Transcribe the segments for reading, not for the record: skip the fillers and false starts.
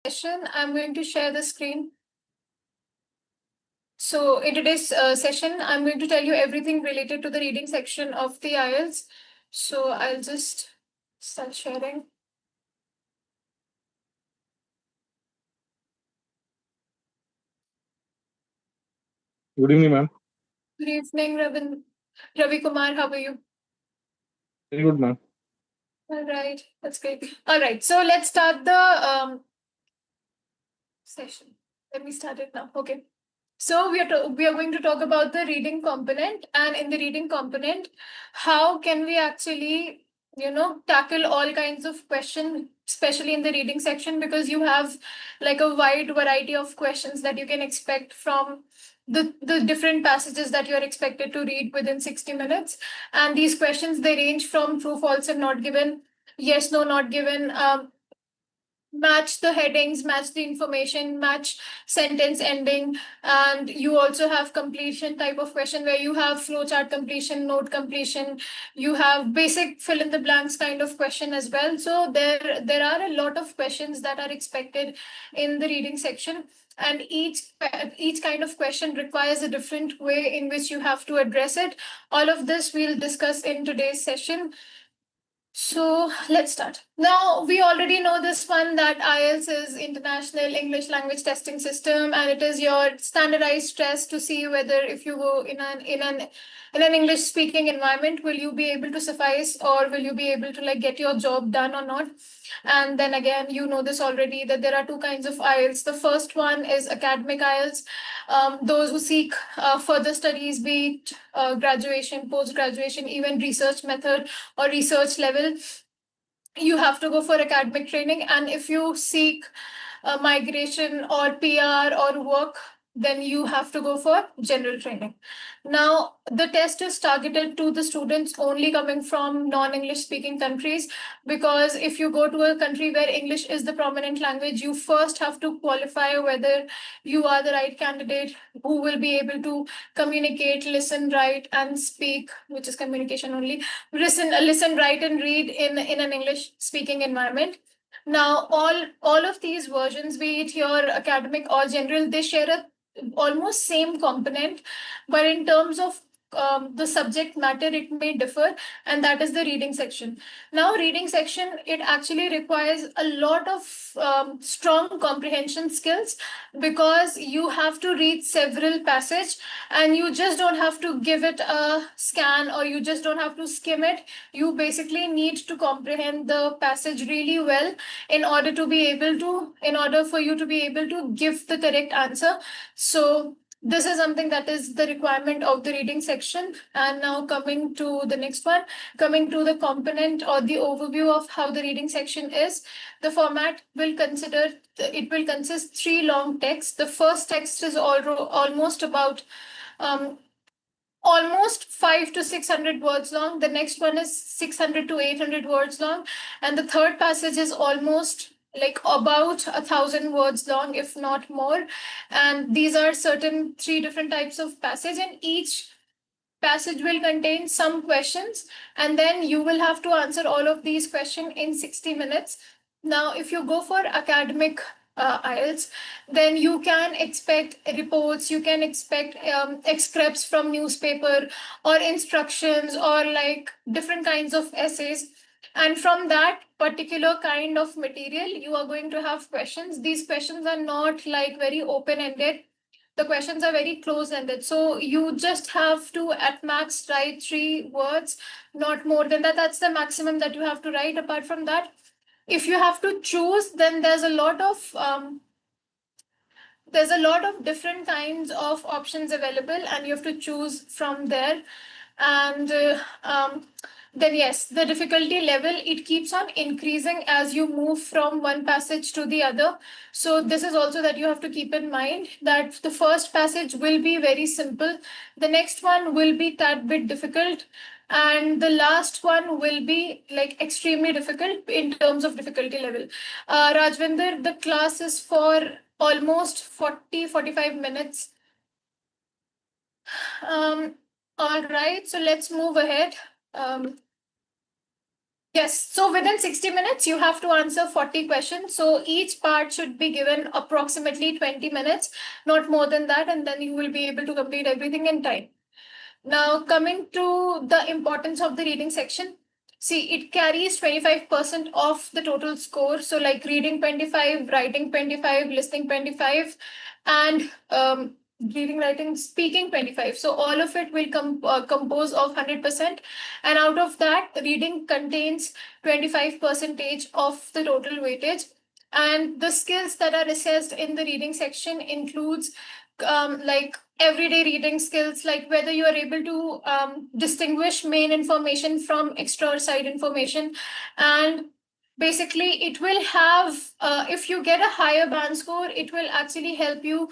session, I'm going to share the screen. So in today's session, I'm going to tell you everything related to the reading section of the IELTS. So I'll just start sharing. Good evening, ma'am. Good evening, Ravi Kumar. How are you? Very good, ma'am. All right, that's great. All right, so let's start the session. Let me start it now. Okay. So we are going to talk about the reading component, and in the reading component, how can we actually tackle all kinds of questions, especially in the reading section, because you have like a wide variety of questions that you can expect from the different passages that you are expected to read within 60 minutes. And these questions, they range from true, false, and not given, yes, no, not given, match the headings, match the information, match sentence ending. And you also have completion type of question where you have flowchart completion, note completion, you have basic fill in the blanks kind of question as well. So there are a lot of questions that are expected in the reading section, and each kind of question requires a different way in which you have to address it. All of this we'll discuss in today's session. So let's start. Now, we already know this one, that IELTS is International English Language Testing System, and it is your standardized test to see whether if you go in an English speaking environment, will you be able to suffice, or will you be able to like get your job done or not. And then again, you know this already, that there are two kinds of IELTS. The first one is academic IELTS. Those who seek further studies, be it graduation, post graduation, even research method or research level, you have to go for academic training. And if you seek migration or PR or work, then you have to go for general training. Now, the test is targeted to the students only coming from non-English speaking countries, because if you go to a country where English is the prominent language, you first have to qualify whether you are the right candidate who will be able to communicate, listen, write, and speak, which is communication only. Listen, write, and read in an English speaking environment. Now, all of these versions, be it your academic or general, they share a almost same component, but in terms of the subject matter, it may differ, and that is the reading section. Now, reading section, it actually requires a lot of strong comprehension skills, because you have to read several passage, and you just don't have to give it a scan, or you just don't have to skim it. You basically need to comprehend the passage really well in order for you to be able to give the correct answer. So this is something that is the requirement of the reading section. And now coming to the next one, coming to the component or the overview of how the reading section is. The format will consist three long texts. The first text is almost about almost 5 to 600 words long. The next one is 600 to 800 words long. And the third passage is almost like about 1,000 words long, if not more. And these are certain three different types of passage, and each passage will contain some questions, and then you will have to answer all of these questions in 60 minutes. Now, if you go for academic IELTS, then you can expect reports, you can expect excerpts from newspaper or instructions or like different kinds of essays. And from that particular kind of material, you are going to have questions. These questions are not like very open-ended. The questions are very close-ended. So you just have to at max write 3 words, not more than that. That's the maximum that you have to write. Apart from that, if you have to choose, then there's a lot of different kinds of options available, and you have to choose from there. And then yes, the difficulty level, it keeps on increasing as you move from one passage to the other. So this is also that you have to keep in mind, that the first passage will be very simple, the next one will be that bit difficult, and the last one will be like extremely difficult in terms of difficulty level. Rajvinder, the class is for almost 40-45 minutes. All right, so let's move ahead. Yes, so within 60 minutes, you have to answer 40 questions. So each part should be given approximately 20 minutes, not more than that, and then you will be able to complete everything in time. Now, coming to the importance of the reading section, see, it carries 25% of the total score. So, like reading 25, writing 25, listening 25, and reading, writing, speaking 25. So, all of it will compose of 100%. And out of that, reading contains 25 percentage of the total weightage. And the skills that are assessed in the reading section includes like everyday reading skills, like whether you are able to distinguish main information from extra or side information. And basically, it will have, if you get a higher band score, it will actually help you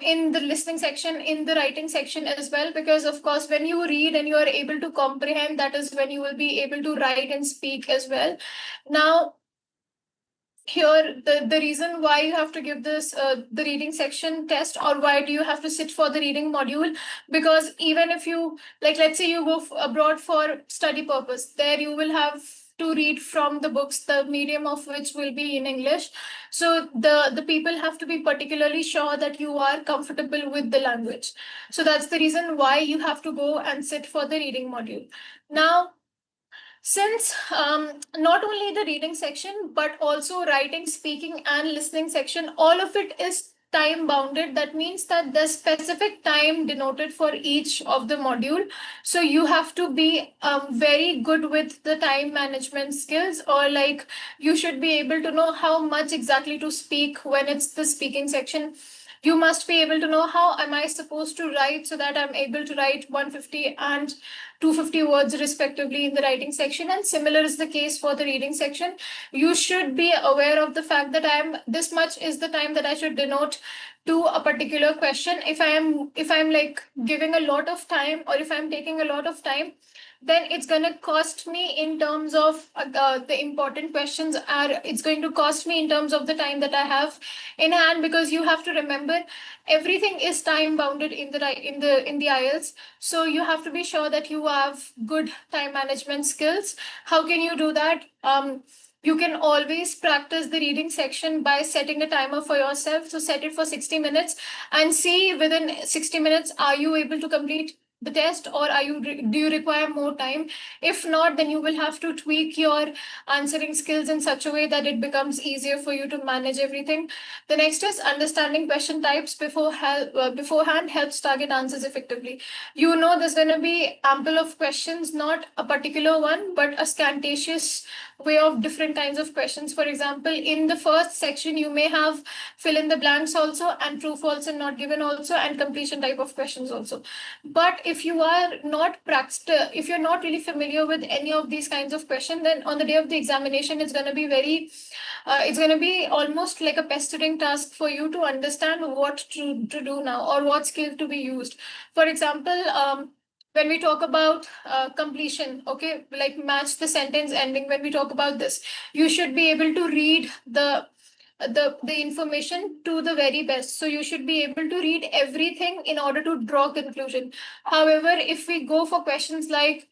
in the listening section, in the writing section as well, because of course, when you read and you are able to comprehend, that is when you will be able to write and speak as well. Now, here the reason why you have to give this the reading section test, or why do you have to sit for the reading module, because even if you, like, let's say you go abroad for study purpose, there you will have to read from the books, the medium of which will be in English. So the people have to be particularly sure that you are comfortable with the language. So that's the reason why you have to go and sit for the reading module. Now, since not only the reading section, but also writing, speaking, and listening section, all of it is time bounded. That means that there's specific time denoted for each of the module. So you have to be very good with the time management skills, or like you should be able to know how much exactly to speak when it's the speaking section. You must be able to know how am I supposed to write so that I'm able to write 150 and 250 words respectively in the writing section. And similar is the case for the reading section. You should be aware of the fact that I'm this much is the time that I should denote to a particular question. If I'm like giving a lot of time, or if I'm taking a lot of time, then it's going to cost me in terms of the important questions are, it's going to cost me in terms of the time that I have in hand, because you have to remember everything is time bounded in the IELTS. So you have to be sure that you have good time management skills. How can you do that? You can always practice the reading section by setting a timer for yourself. So set it for 60 minutes and see within 60 minutes, are you able to complete the test, or do you require more time? If not, then you will have to tweak your answering skills in such a way that it becomes easier for you to manage everything. The next is understanding question types beforehand helps target answers effectively. You know there's going to be ample of questions, not a particular one, but a scantaceous way of different kinds of questions. For example, in the first section, you may have fill in the blanks also, and true, false, and not given also, and completion type of questions also. But if you are not practiced, if you're not really familiar with any of these kinds of questions, then on the day of the examination, it's going to be it's going to be almost like a pestering task for you to understand what to do now, or what skill to be used. For example, when we talk about completion, okay, like match the sentence ending, when we talk about this, you should be able to read the information to the very best. So you should be able to read everything in order to draw conclusion. However, if we go for questions like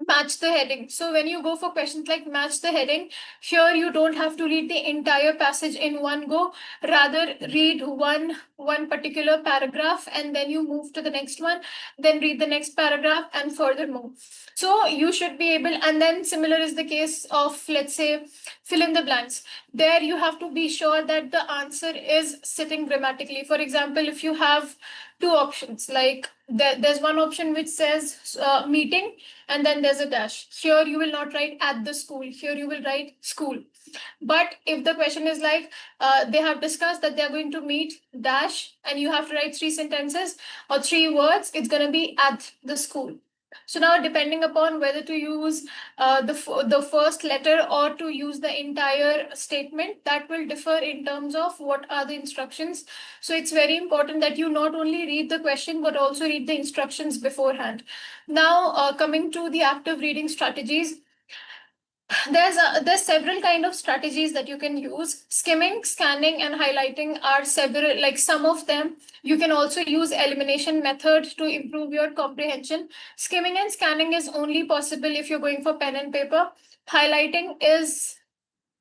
match the heading. So when you go for questions like match the heading, here you don't have to read the entire passage in one go. Rather, read one particular paragraph and then you move to the next one, then read the next paragraph and further move. So you should be able, and then similar is the case of, let's say, fill in the blanks. There you have to be sure that the answer is sitting grammatically. For example, if you have two options, like there's one option which says meeting, and then there's a dash. Here you will not write at the school. Here you will write school. But if the question is like they have discussed that they're going to meet dash, and you have to write three sentences or three words, it's going to be at the school. So now, depending upon whether to use the first letter or to use the entire statement, that will differ in terms of what are the instructions. So it's very important that you not only read the question but also read the instructions beforehand. Now, coming to the active reading strategies, there's several kind of strategies that you can use. Skimming, scanning, and highlighting are several, like some of them. You can also use elimination method to improve your comprehension. Skimming and scanning is only possible if you're going for pen and paper. Highlighting is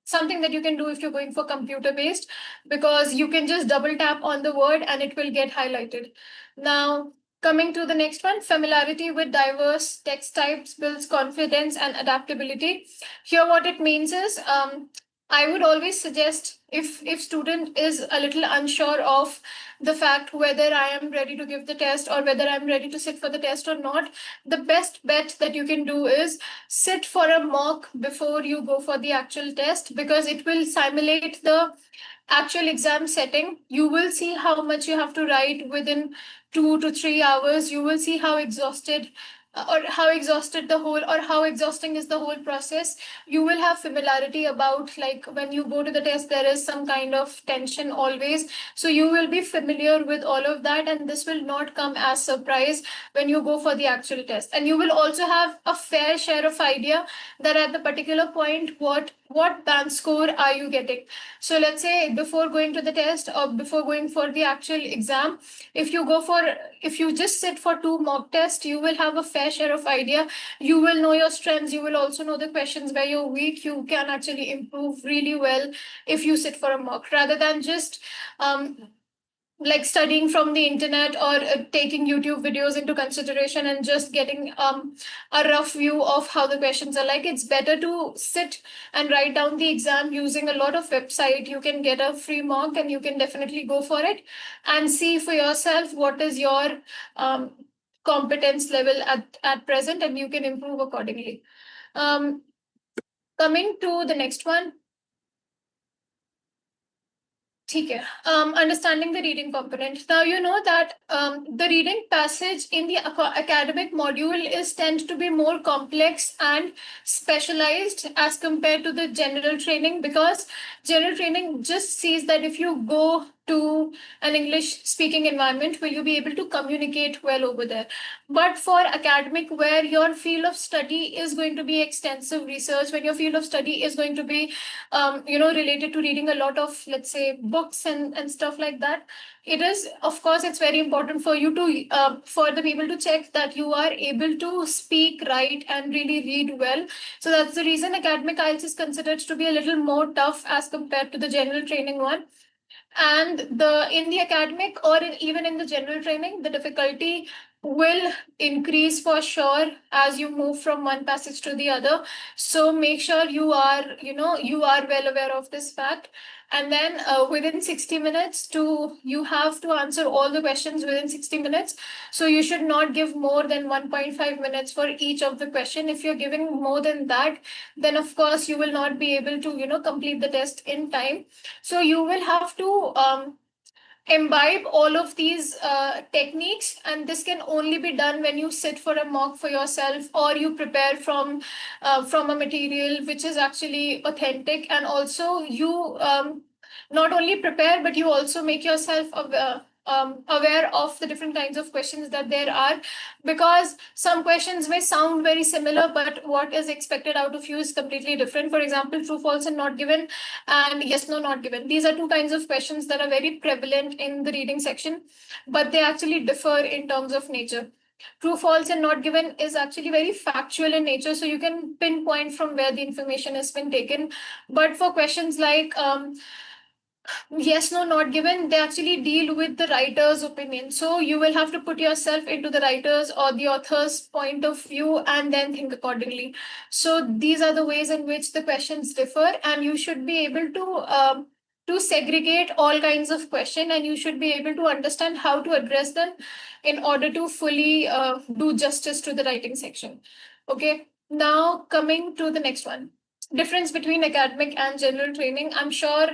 something that you can do if you're going for computer based, because you can just double tap on the word and it will get highlighted. Now, coming to the next one, familiarity with diverse text types builds confidence and adaptability. Here what it means is, I would always suggest, if student is a little unsure of the fact whether I am ready to give the test or whether I'm ready to sit for the test or not, the best bet that you can do is sit for a mock before you go for the actual test, because it will simulate the actual exam setting. You will see how much you have to write within 2 to 3 hours. You will see how exhausted, or how exhausted the whole, or how exhausting is the whole process. You will have familiarity about, like, when you go to the test there is some kind of tension always, so you will be familiar with all of that, and this will not come as surprise when you go for the actual test. And you will also have a fair share of idea that at the particular point, what band score are you getting. So let's say before going to the test or before going for the actual exam, if you go for, if you just sit for 2 mock tests, you will have a fair share of idea. You will know your strengths, you will also know the questions where you're weak. You can actually improve really well if you sit for a mock, rather than just um, like studying from the internet, or taking YouTube videos into consideration and just getting a rough view of how the questions are. Like, it's better to sit and write down the exam using a lot of website. You can get a free mock and you can definitely go for it and see for yourself what is your um, competence level at present, and you can improve accordingly. um, Coming to the next one. ठीक है. Understanding the reading component. Now you know that the reading passage in the academic module is tend to be more complex and specialized as compared to the general training, because general training just sees that if you go to an English speaking environment, will you be able to communicate well over there. But for academic, where your field of study is going to be extensive research, when your field of study is going to be related to reading a lot of, let's say, books and stuff like that, it is, of course, it's very important for you to for the people to check that you are able to speak, write, and really read well. So that's the reason academic IELTS is considered to be a little more tough as compared to the general training one. And the in the academic, or even in the general training, the difficulty will increase for sure as you move from one passage to the other. So make sure you are well aware of this fact. And then within 60 minutes, to you have to answer all the questions within 60 minutes. So you should not give more than 1.5 minutes for each of the question. If you're giving more than that, then of course you will not be able to complete the test in time. So you will have to imbibe all of these techniques, and this can only be done when you sit for a mock for yourself, or you prepare from a material which is actually authentic. And also you not only prepare, but you also make yourself aware of the different kinds of questions that there are, because some questions may sound very similar, but what is expected out of you is completely different. For example, true, false, and not given, and yes, no, not given. These are two kinds of questions that are very prevalent in the reading section, but they actually differ in terms of nature. True, false, and not given is actually very factual in nature, so you can pinpoint from where the information has been taken. But for questions like yes, no, not given, they actually deal with the writer's opinion. So you will have to put yourself into the writer's or the author's point of view and then think accordingly. So these are the ways in which the questions differ, and you should be able to segregate all kinds of question, and you should be able to understand how to address them in order to fully do justice to the writing section. Okay, now coming to the next one. Difference between academic and general training. I'm sure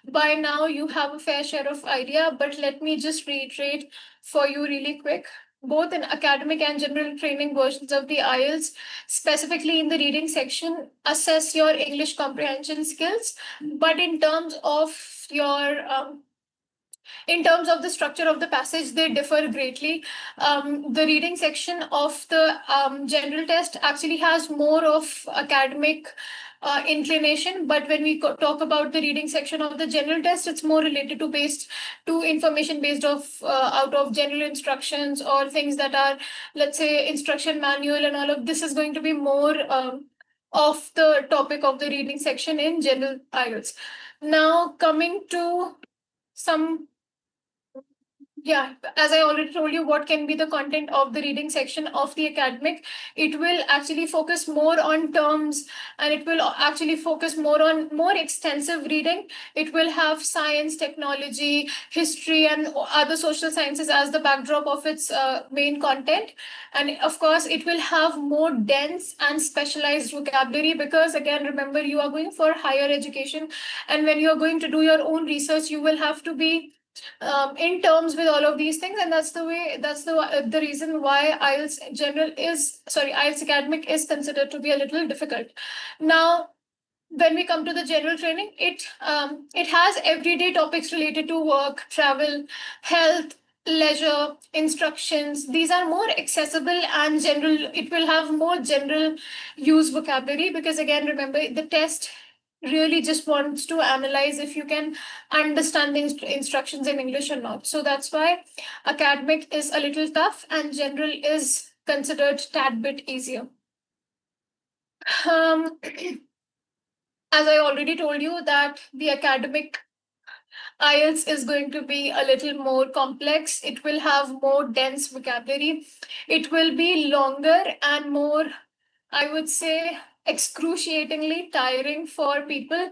by now you have a fair share of idea, but let me just reiterate for you really quick. Both in academic and general training versions of the IELTS, specifically in the reading section, assess your English comprehension skills. But in terms of the structure of the passage, they differ greatly. The reading section of the general test actually has more of academic inclination. But when we talk about the reading section of the general test, it's more related to information based out of general instructions or things that are, let's say, instruction manual, and all of this is going to be more of the topic of the reading section in general IELTS. Now, coming to some, yeah, as I already told you, what can be the content of the reading section of the academic? It will actually focus more on terms, and it will actually focus more on more extensive reading. It will have science, technology, history, and other social sciences as the backdrop of its main content. And of course, it will have more dense and specialized vocabulary because, again, remember, you are going for higher education. And when you are going to do your own research, you will have to be in terms with all of these things, and that's the reason why IELTS academic is considered to be a little difficult. Now, when we come to the general training, it has everyday topics related to work, travel, health, leisure, instructions. These are more accessible and general. It will have more general use vocabulary because, again, remember, the test really just wants to analyze if you can understand the instructions in English or not. So that's why academic is a little tough and general is considered tad bit easier. As I already told you that the academic IELTS is going to be a little more complex. It will have more dense vocabulary. It will be longer and more, I would say, excruciatingly tiring for people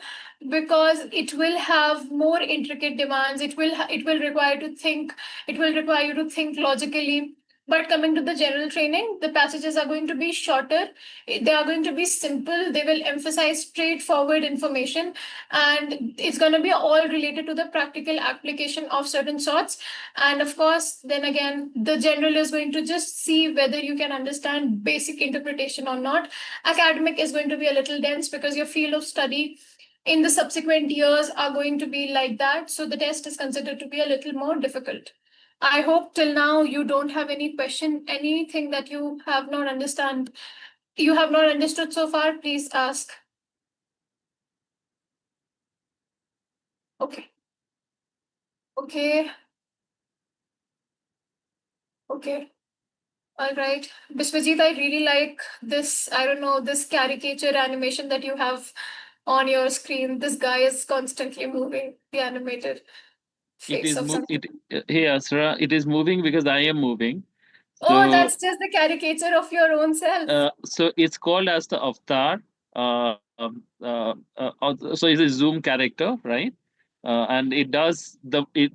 because it will have more intricate demands. It will require to think. It will require you to think logically. But coming to the general training, the passages are going to be shorter. They are going to be simple. They will emphasize straightforward information, and it's going to be all related to the practical application of certain sorts. And of course, then again, the general is going to just see whether you can understand basic interpretation or not. Academic is going to be a little dense because your field of study in the subsequent years are going to be like that. So the test is considered to be a little more difficult. I hope till now you don't have any question, anything that you have not understood so far, please ask. Okay. Okay. Okay. All right. Biswajit, I really like this, I don't know, this caricature animation that you have on your screen. This guy is constantly moving, the animated It face is of something. hey Asra, it is moving because I am moving. Oh, that's just the caricature of your own self. So it's called as the avatar. So it's a Zoom character, right? And it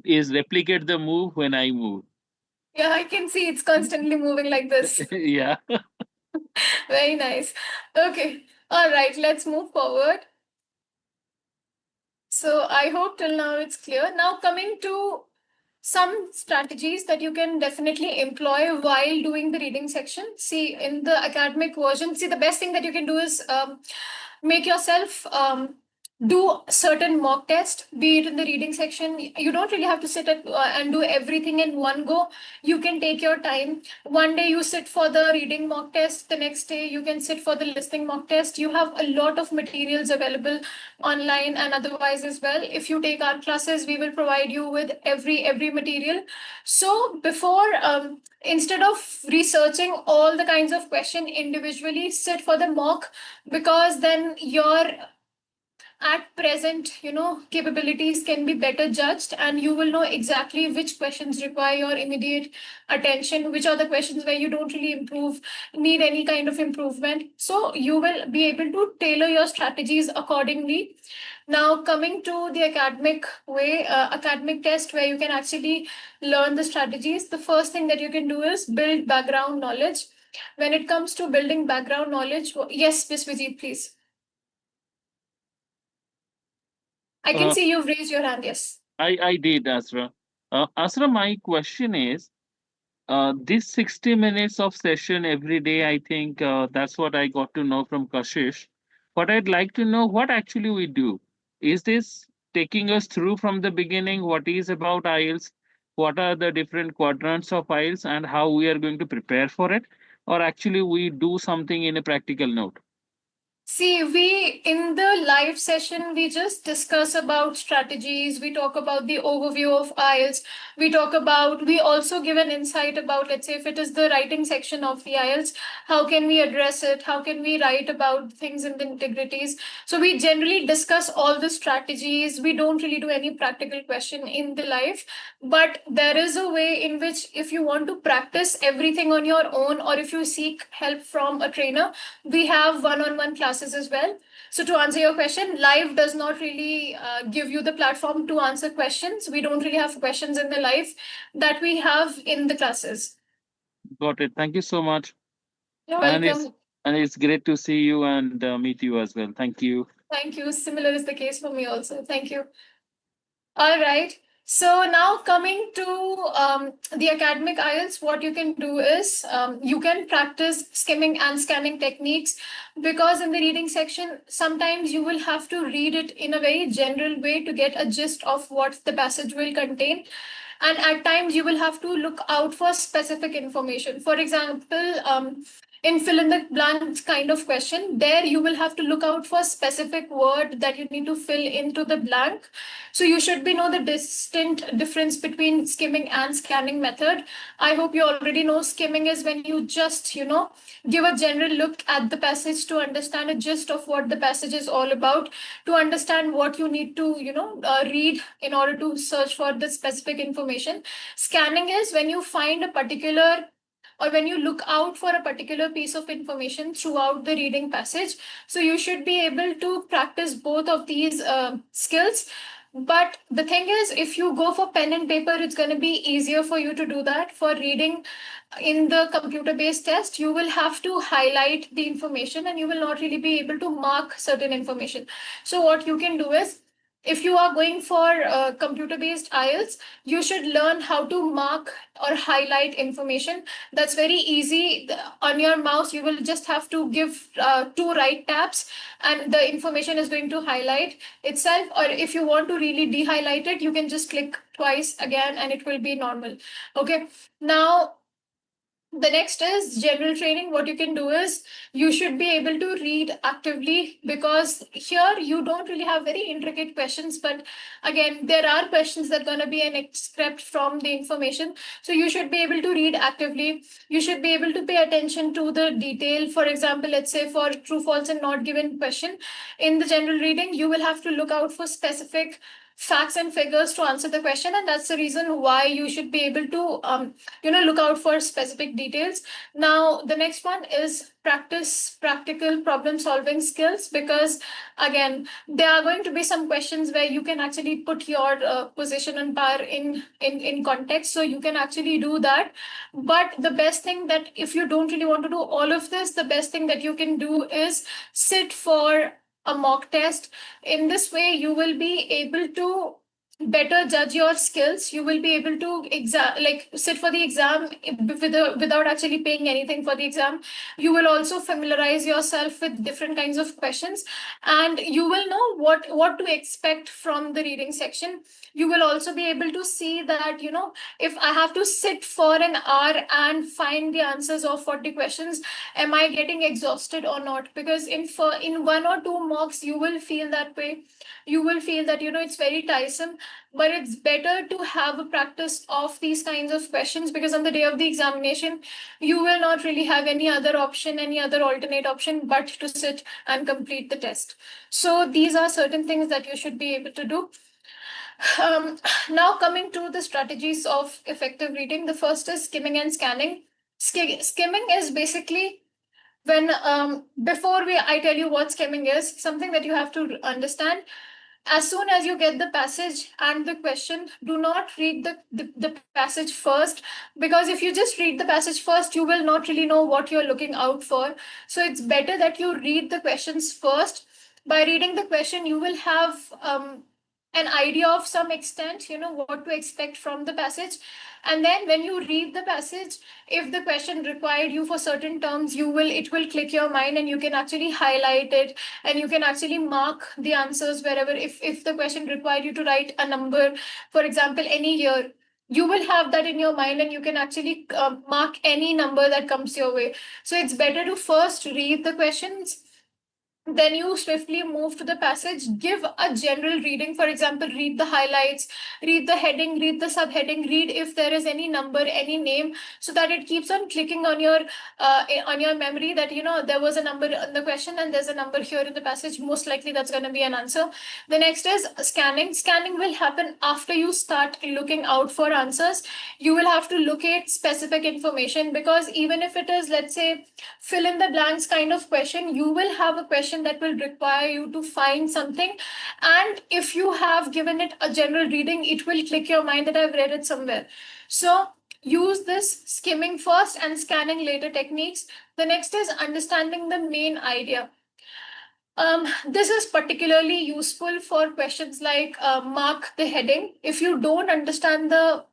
is replicate the move when I move. Yeah, I can see it's constantly moving like this. Yeah. Very nice. Okay. All right, let's move forward. So I hope till now it's clear. Now, coming to some strategies that you can definitely employ while doing the reading section. See, in the academic version, see, the best thing that you can do is make yourself do certain mock test, be it in the reading section. You don't really have to sit and do everything in one go. You can take your time. One day you sit for the reading mock test, the next day you can sit for the listening mock test. You have a lot of materials available online and otherwise as well. If you take our classes, we will provide you with every material. So before instead of researching all the kinds of question individually, sit for the mock, because then your at present capabilities can be better judged, and you will know exactly which questions require your immediate attention, which are the questions where you don't really need any kind of improvement. So you will be able to tailor your strategies accordingly. Now, coming to the academic test where you can actually learn the strategies, the first thing that you can do is build background knowledge. When it comes to building background knowledge, yes, Ms. Vijit, please. I can see you've raised your hand, yes. I did, Asra. Asra, my question is, this 60 minutes of session every day, I think that's what I got to know from Kashish. But I'd like to know what actually we do. Is this taking us through from the beginning what is about IELTS, what are the different quadrants of IELTS, and how we are going to prepare for it? Or actually we do something in a practical note? See, we in the live session, we just discuss about strategies. We talk about the overview of IELTS. We also give an insight about, let's say, if it is the writing section of the IELTS, how can we address it? How can we write about things in the integrities? So we generally discuss all the strategies. We don't really do any practical question in the live, but there is a way in which if you want to practice everything on your own, or if you seek help from a trainer, we have one-on-one classes as well. So to answer your question, live does not really give you the platform to answer questions. We don't really have questions in the live that we have in the classes. Got it. Thank you so much. You're And it's welcome. and it's great to see you and meet you as well. Thank you. Thank you. Similar is the case for me also. Thank you. All right. So now coming to the academic IELTS, what you can do is you can practice skimming and scanning techniques, because in the reading section, sometimes you will have to read it in a very general way to get a gist of what the passage will contain. And at times you will have to look out for specific information. For example, in fill in the blanks kind of question, there you will have to look out for specific word that you need to fill into the blank. So you should be know the distinct difference between skimming and scanning method. I hope you already know skimming is when you just, give a general look at the passage to understand a gist of what the passage is all about, to understand what you need to, read in order to search for the specific information. Scanning is when you find a particular, or when you look out for a particular piece of information throughout the reading passage. So you should be able to practice both of these skills. But the thing is, if you go for pen and paper, it's going to be easier for you to do that. For reading in the computer based test, you will have to highlight the information and you will not really be able to mark certain information. So what you can do is, if you are going for computer based IELTS, you should learn how to mark or highlight information. That's very easy. On your mouse, you will just have to give two right taps and the information is going to highlight itself. Or if you want to really de-highlight it, you can just click twice again and it will be normal. Okay. Now, the next is general training. What you can do is you should be able to read actively, because here you don't really have very intricate questions, but again, there are questions that are going to be an extract from the information. So you should be able to read actively. You should be able to pay attention to the detail. For example, let's say for true, false, and not given question, in the general reading, you will have to look out for specific facts and figures to answer the question, and that's the reason why you should be able to look out for specific details. Now the next one is practice practical problem solving skills, because again, there are going to be some questions where you can actually put your position and power in context, so you can actually do that. But the best thing, that if you don't really want to do all of this, the best thing that you can do is sit for a mock test. In this way, you will be able to better judge your skills. You will be able to sit for the exam without actually paying anything for the exam. You will also familiarize yourself with different kinds of questions, and you will know what to expect from the reading section. You will also be able to see that, if I have to sit for an hour and find the answers of 40 questions, am I getting exhausted or not? Because in one or two mocks, you will feel that way. You will feel that, it's very tiresome. But it's better to have a practice of these kinds of questions, because on the day of the examination, you will not really have any other option, any other alternate option, but to sit and complete the test. So these are certain things that you should be able to do. Now coming to the strategies of effective reading, the first is skimming and scanning. Skimming is basically when before I tell you what skimming is, something that you have to understand. As soon as you get the passage and the question, do not read the passage first, because if you just read the passage first, you will not really know what you're looking out for. So it's better that you read the questions first. By reading the question, you will have an idea of some extent, what to expect from the passage. And then when you read the passage, if the question required you for certain terms, it will click your mind and you can actually highlight it, and you can actually mark the answers wherever. If the question required you to write a number, for example, any year, you will have that in your mind and you can actually mark any number that comes your way. So it's better to first read the questions, Then you swiftly move to the passage, give a general reading. For example, read the highlights, read the heading, read the subheading, read if there is any number, any name, so that it keeps on clicking on your memory that there was a number in the question and there's a number here in the passage. Most likely that's going to be an answer. The next is scanning. Scanning will happen after you start looking out for answers. You will have to locate specific information, because even if it is, let's say, fill in the blanks kind of question, you will have a question that will require you to find something. And if you have given it a general reading, it will click your mind that I've read it somewhere. So use this skimming first and scanning later techniques. The next is understanding the main idea. This is particularly useful for questions like mark the heading. If you don't understand the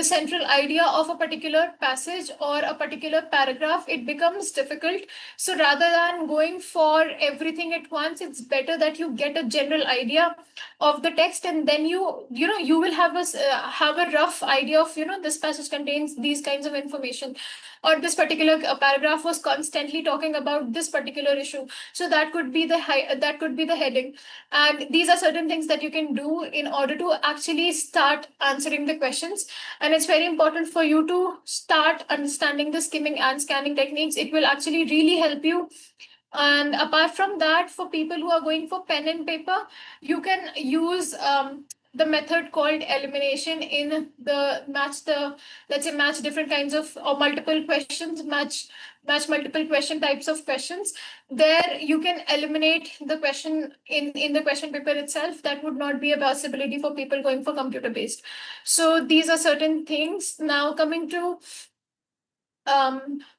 central idea of a particular passage or a particular paragraph, it becomes difficult. So rather than going for everything at once, it's better that you get a general idea of the text, and then you will have a rough idea of this passage contains these kinds of information, or this particular paragraph was constantly talking about this particular issue. So that could be the heading. And these are certain things that you can do in order to actually start answering the questions. And it's very important for you to start understanding the skimming and scanning techniques. It will actually really help you. And apart from that, for people who are going for pen and paper, you can use the method called elimination in the let's say match different kinds of or multiple questions, match multiple question types of questions. There you can eliminate the question in the question paper itself. That would not be a possibility for people going for computer based. So these are certain things. Now coming to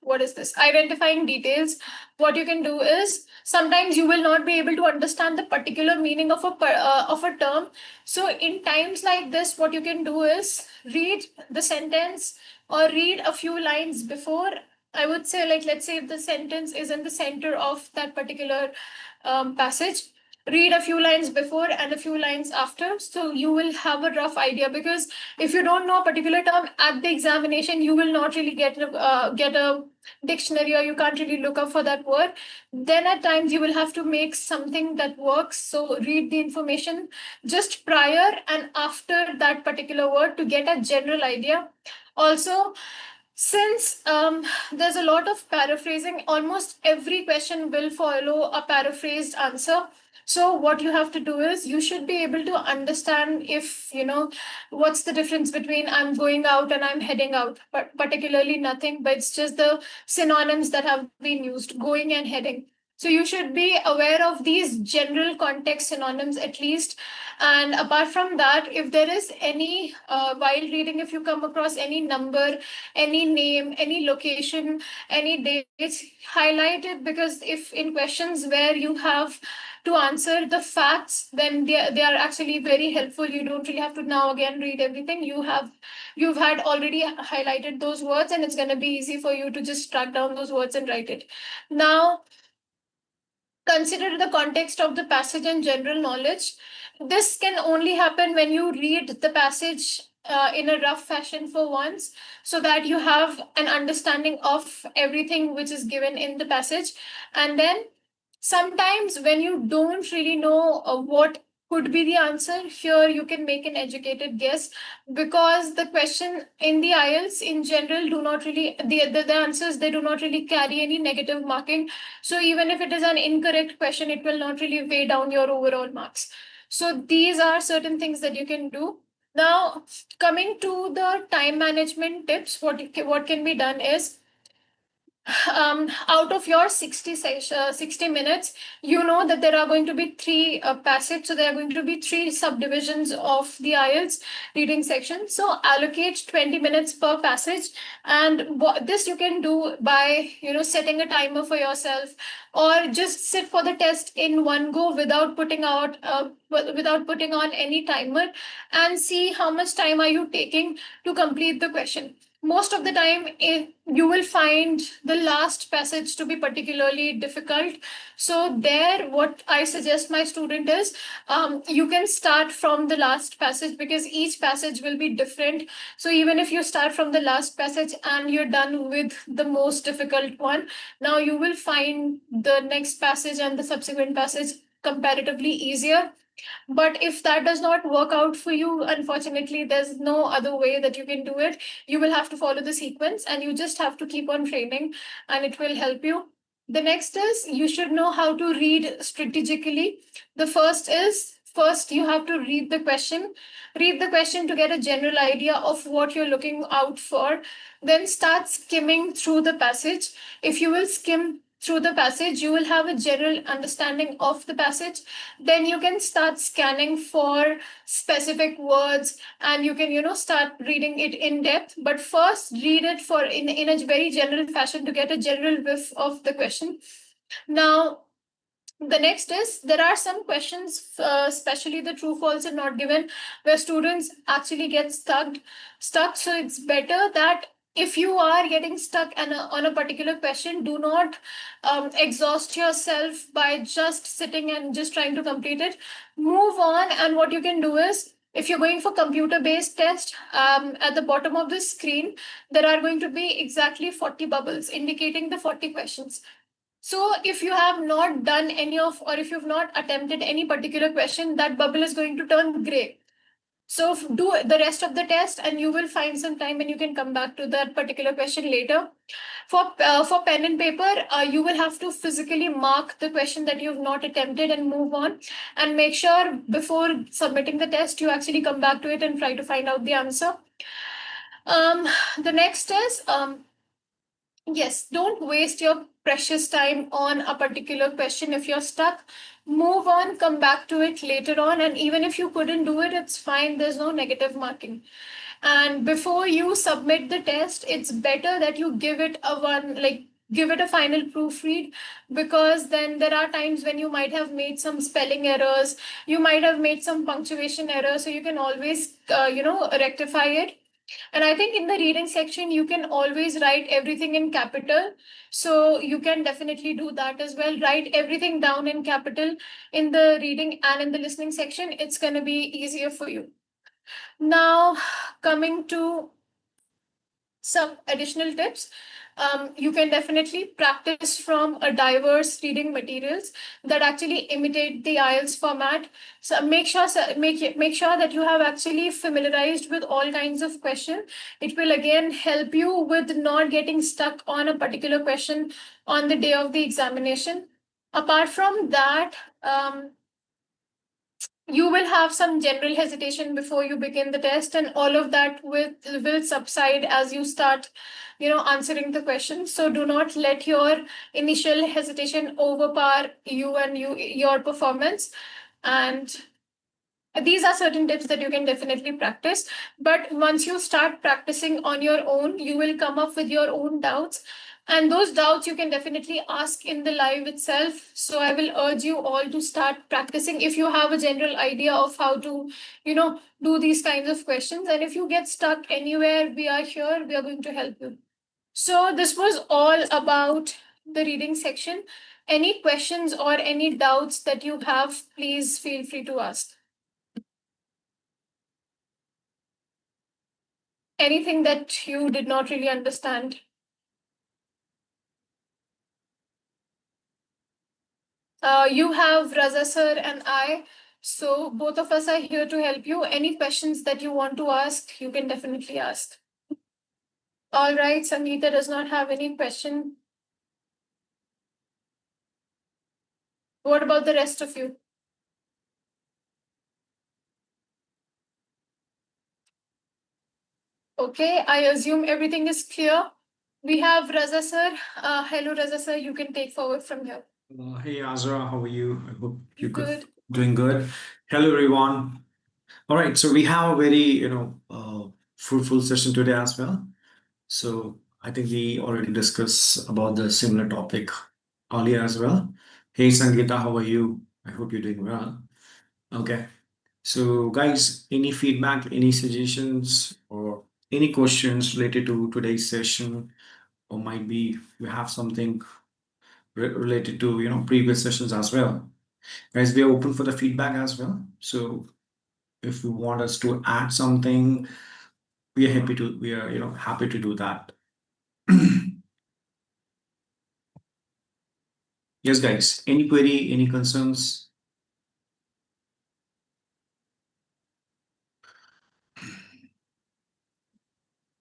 what is this, identifying details. What you can do is, sometimes you will not be able to understand the particular meaning of a term. So in times like this, what you can do is read the sentence or read a few lines before. I would say, like, let's say if the sentence is in the center of that particular passage, read a few lines before and a few lines after, so you will have a rough idea. Because if you don't know a particular term at the examination, you will not really get a dictionary, or you can't really look up for that word. Then at times you will have to make something that works. So read the information just prior and after that particular word to get a general idea. Also, since there's a lot of paraphrasing, almost every question will follow a paraphrased answer. So what you have to do is, you should be able to understand if, what's the difference between I'm going out and I'm heading out, but particularly nothing, but it's just the synonyms that have been used, going and heading. So you should be aware of these general context synonyms at least. And apart from that, if there is any, while reading, if you come across any number, any name, any location, any dates, highlight it. Because if in questions where you have to answer the facts, then they are actually very helpful. You don't really have to now again read everything. You've had already highlighted those words, and it's going to be easy for you to just track down those words and write it. Now, consider the context of the passage and general knowledge. This can only happen when you read the passage in a rough fashion for once, so that you have an understanding of everything which is given in the passage. And then sometimes when you don't really know what could be the answer, here you can make an educated guess, because the question in the IELTS in general do not really, the answers, they do not really carry any negative marking. So even if it is an incorrect question, it will not really weigh down your overall marks. So these are certain things that you can do. Now, coming to the time management tips, what can be done is, out of your 60 minutes, you know that there are going to be three passages. So there are going to be three subdivisions of the IELTS reading section. So allocate 20 minutes per passage. And this you can do by, setting a timer for yourself, or just sit for the test in one go without putting on any timer, and see how much time are you taking to complete the question. most of the time you will find the last passage to be particularly difficult. So there, what I suggest my student is, you can start from the last passage because each passage will be different. So even if you start from the last passage and you're done with the most difficult one, now you will find the next passage and the subsequent passage comparatively easier. But if that does not work out for you, unfortunately, there's no other way that you can do it. You will have to follow the sequence and you just have to keep on training and it will help you. The next is you should know how to read strategically. The first is, first you have to read the question. Read the question to get a general idea of what you're looking out for. Then start skimming through the passage. If you will skim through the passage, you will have a general understanding of the passage. Then you can start scanning for specific words and you can, start reading it in depth. But first read it for in a very general fashion to get a general whiff of the question. Now, the next is, there are some questions, especially the true false and not given, where students actually get stuck. So it's better that if you are getting stuck on a particular question, do not exhaust yourself by just sitting and just trying to complete it. Move on, and what you can do is, if you're going for computer-based test, at the bottom of the screen, there are going to be exactly 40 bubbles indicating the 40 questions. So if you have not done any of, or if you've not attempted any particular question, that bubble is going to turn gray. So do the rest of the test and you will find some time and you can come back to that particular question later. For pen and paper, you will have to physically mark the question that you've not attempted and move on, and make sure before submitting the test, you actually come back to it and try to find out the answer. The next is, yes, don't waste your precious time on a particular question. If you're stuck, move on, come back to it later on. And even if you couldn't do it, it's fine. There's no negative marking. And before you submit the test, it's better that you give it give it a final proofread, because then there are times when you might have made some spelling errors, you might have made some punctuation errors, so you can always rectify it. And I think in the reading section, you can always write everything in capital. So you can definitely do that as well. Write everything down in capital in the reading and in the listening section. It's going to be easier for you. Now, coming to some additional tips. You can definitely practice from a diverse reading materials that actually imitate the IELTS format. So make sure that you have actually familiarized with all kinds of questions. It will again help you with not getting stuck on a particular question on the day of the examination. Apart from that, you will have some general hesitation before you begin the test, and all of that will subside as you start answering the question. So do not let your initial hesitation overpower you and your performance. And these are certain tips that you can definitely practice. But once you start practicing on your own, you will come up with your own doubts. And those doubts you can definitely ask in the live itself. So I will urge you all to start practicing if you have a general idea of how to, do these kinds of questions. And if you get stuck anywhere, we are here, we are going to help you. So this was all about the reading section. Any questions or any doubts that you have, please feel free to ask. Anything that you did not really understand? You have Raza sir and I, so both of us are here to help you. Any questions that you want to ask, you can definitely ask. All right, Sangeeta does not have any question. What about the rest of you? Okay, I assume everything is clear. We have Raza sir. Hello, Raza sir. You can take forward from here. Hey Azra, how are you? I hope you're Good. doing good. Hello everyone. All right, so we have a very fruitful session today as well. So I think we already discussed about the similar topic earlier as well. Hey Sangeeta, how are you? I hope you're doing well. Okay. So guys, any feedback, any suggestions, or any questions related to today's session, or might be you have something related to previous sessions as well. Guys, we are open for the feedback as well. So if you want us to add something, we are happy to do that. Yes, guys. Any query, any concerns?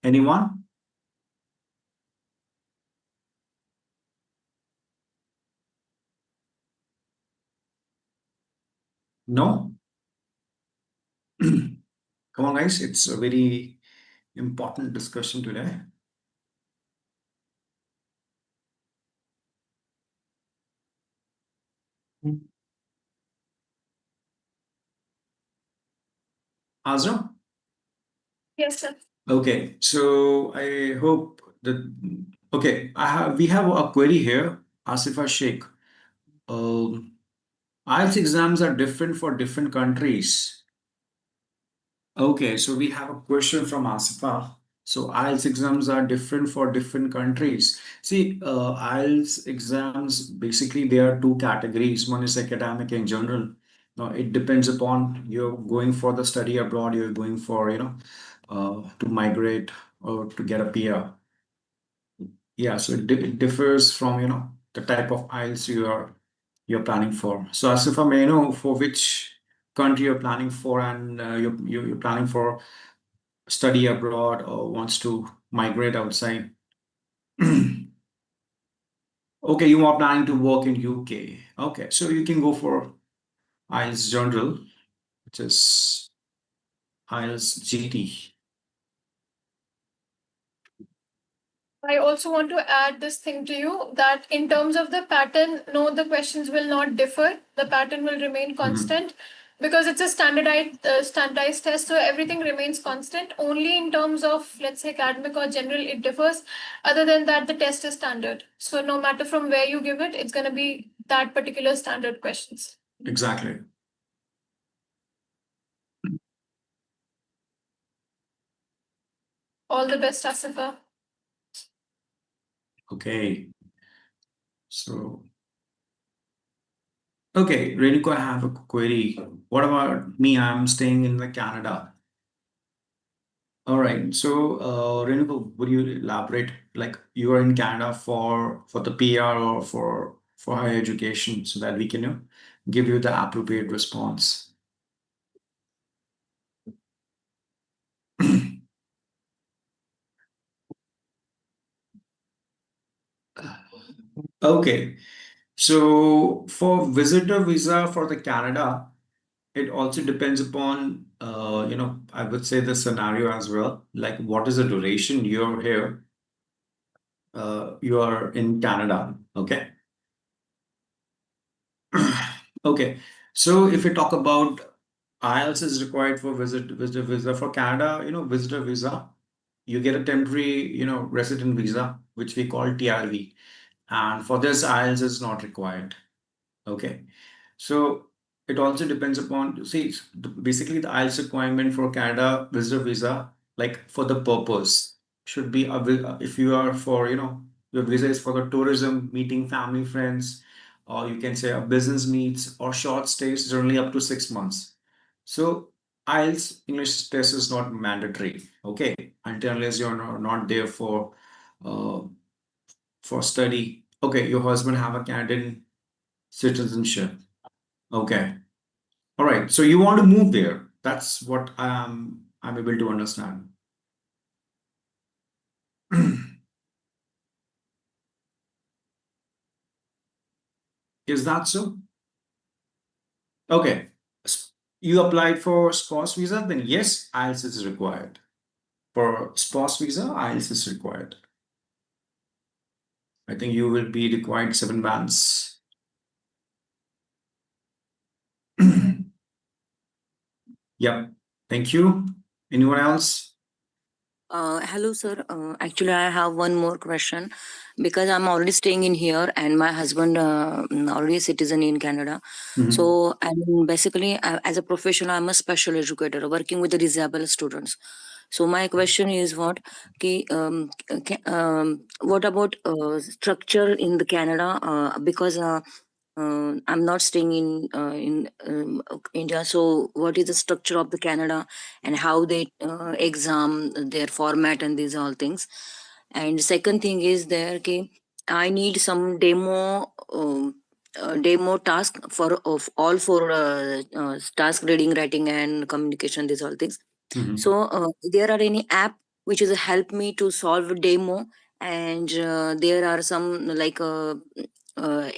Anyone? No? Come on, guys. It's a very important discussion today. Azra? Yes, sir. Okay, so I hope that okay, we have a query here, Asifa Sheikh. IELTS exams are different for different countries. Okay, so we have a question from Asifa. So IELTS exams are different for different countries. See, IELTS exams basically there are two categories. One is academic and general. Now it depends upon you're going for the study abroad, you're going for to migrate or to get a PR. Yeah, so it differs from the type of IELTS you're planning for. So Asifa, may I know for which country you're planning for, and you're planning for study abroad or wants to migrate outside? Okay, you are planning to work in UK. Okay, so you can go for IELTS General, which is IELTS GT. I also want to add this thing to you that in terms of the pattern, no, the questions will not differ. The pattern will remain constant because it's a standardized test, so everything remains constant. Only in terms of, let's say, academic or general, it differs. Other than that, the test is standard. So no matter from where you give it, it's going to be that particular standard questions. Exactly. All the best, Asifa. Okay. So, okay, Renuka, I have a query. What about me? I'm staying in the Canada. All right. So, Renuka, would you elaborate? Like you are in Canada for the PR or for higher education, so that we can give you the appropriate response. Okay. So for visitor visa for the Canada, it also depends upon I would say the scenario as well. Like what is the duration you're here? You are in Canada. Okay. Okay. So if we talk about IELTS is required for visitor visa for Canada, visitor visa, you get a temporary, resident visa, which we call TRV. And for this, IELTS is not required. Okay. So it also depends upon, see, basically the IELTS requirement for Canada visitor visa, like for the purpose, should be if you are for, your visa is for the tourism, meeting family, friends, or you can say a business meets or short stays, generally up to 6 months. So IELTS English test is not mandatory, okay, until unless you're not there uh, for study. Okay, your husband have a Canadian citizenship. Okay. All right. So you want to move there. That's what I'm able to understand. Is that so? Okay. You applied for spouse visa, then yes, IELTS is required. For spouse visa, IELTS is required. I think you will be required 7 bands. Yep. Thank you. Anyone else? Hello, sir. Actually, I have one more question because I'm already staying in here, and my husband already a citizen in Canada. Mhm. So, and basically, as a professional, I'm a special educator working with the disabled students. So, my question is what about structure in the Canada? Because I'm not staying in India. So, what is the structure of the Canada and how they exam their format and these all things? And second thing is there, okay, I need some demo task for of all for task reading, writing, and communication. These all things. Mhm. So, there are any app which is help me to solve a demo, and there are some like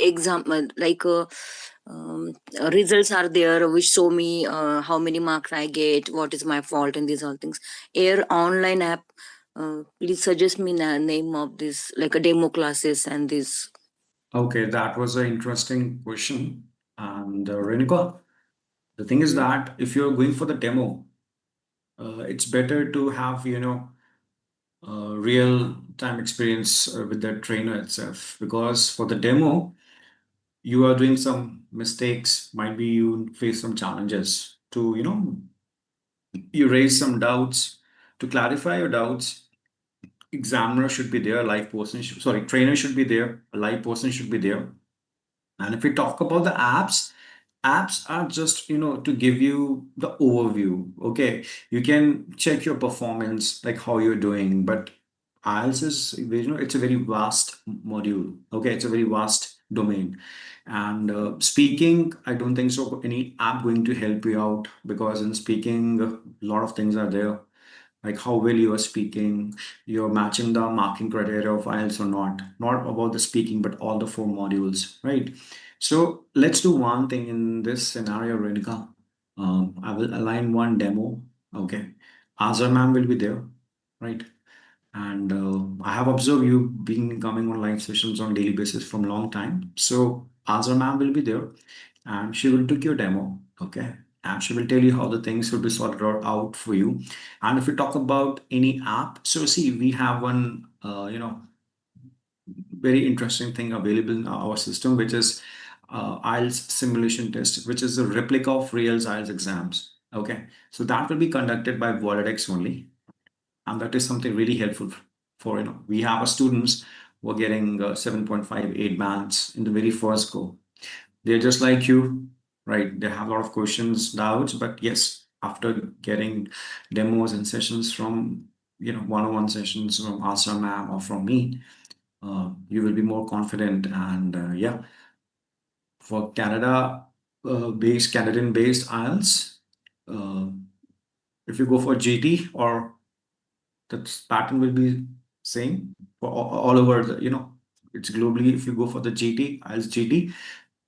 exam results are there which show me how many marks I get, what is my fault, and these all things. Air online app. Please suggest me the name of this like a demo classes and this. Okay, that was an interesting question. And Renika, the thing is Mhm. that if you're going for the demo, it's better to have, real time experience with the trainer itself. Because for the demo, you are doing some mistakes, might be you face some challenges to, you raise some doubts. To clarify your doubts, examiner should be there, live person, sorry, trainer should be there, a live person should be there. And if we talk about the apps are just, to give you the overview. Okay, you can check your performance, like how you're doing, but IELTS is, it's a very vast module. Okay, it's a very vast domain. And speaking, I don't think so any app going to help you out, because in speaking, a lot of things are there, like how well you are speaking, you're matching the marking criteria of IELTS or not. Not about the speaking, but all the four modules, right? So let's do one thing in this scenario, Renika. I will align one demo. Okay. Azar ma'am will be there, right? And I have observed you being coming on live sessions on daily basis from long time. So Azar ma'am will be there, and she will take your demo. Okay. And she will tell you how the things will be sorted out for you. And if we talk about any app, so see, we have one, very interesting thing available in our system, which is IELTS simulation test, which is a replica of real IELTS exams. Okay, so that will be conducted by Voladex only, and that is something really helpful for, we have a students who are getting 7.58 bands in the very first go. They're just like you, right? They have a lot of questions, doubts, but yes, after getting demos and sessions from, one-on-one sessions from Asra ma'am or from me, you will be more confident. And yeah, for Canadian based IELTS, uh, if you go for GT, or the pattern will be same for all over the, it's globally. If you go for the GT, IELTS GT,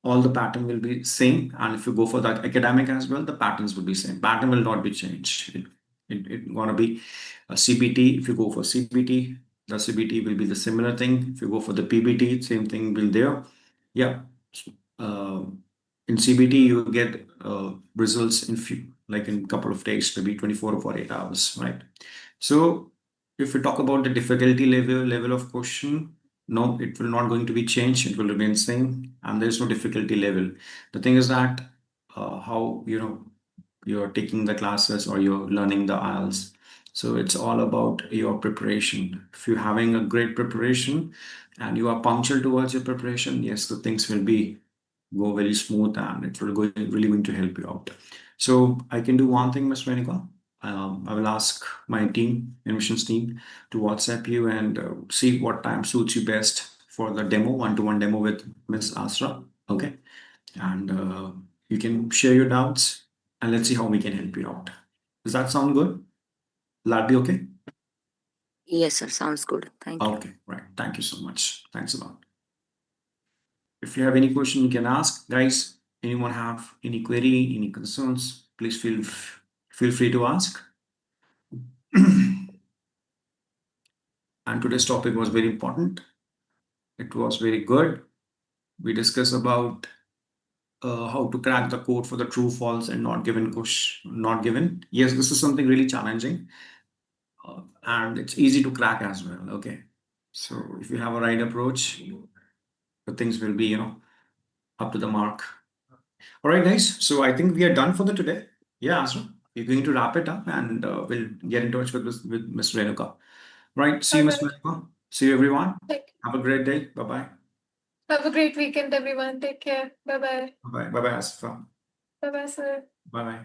all the pattern will be same. And if you go for that academic as well, the patterns will be same. Pattern will not be changed. It gonna be a CBT. If you go for CBT, the CBT will be the similar thing. If you go for the PBT, same thing will there. Yeah. Uh, in CBT, you get results in few, like in couple of days, maybe 24 or 48 hours, right? So if we talk about the difficulty level of question, no, it will not going to be changed. It will remain same, and there is no difficulty level. The thing is that how, you're taking the classes or you're learning the IELTS. So it's all about your preparation. If you're having a great preparation and you are punctual towards your preparation, yes, the things will be go very smooth, and it will go really going to help you out. So I can do one thing, Ms. Renika. I will ask my team, admissions team, to WhatsApp you and see what time suits you best for the demo, one-to-one demo with Ms. Asra. Okay, and you can share your doubts, and let's see how we can help you out. Does that sound good? Will that be okay? Yes, sir. Sounds good. Thank you. Okay, right. Thank you so much. Thanks a lot. If you have any question, you can ask, guys. Anyone have any query, any concerns? Please feel free to ask. And today's topic was very important. It was very good. We discussed about how to crack the code for the true, false, and not given question. Not given. Yes, this is something really challenging. and it's easy to crack as well. Okay, so if you have a right approach, the things will be up to the mark. All right, guys. So I think we are done for the today. Yeah, Asra, we're going to wrap it up, and we'll get in touch with Ms. Renuka. Right. See you, Ms. Alright. Renuka. See you, everyone. Like, Have a great day. Bye bye. have a great weekend, everyone. Take care. Bye bye. Bye bye. Bye bye, Asra. Bye bye, sir. Bye bye.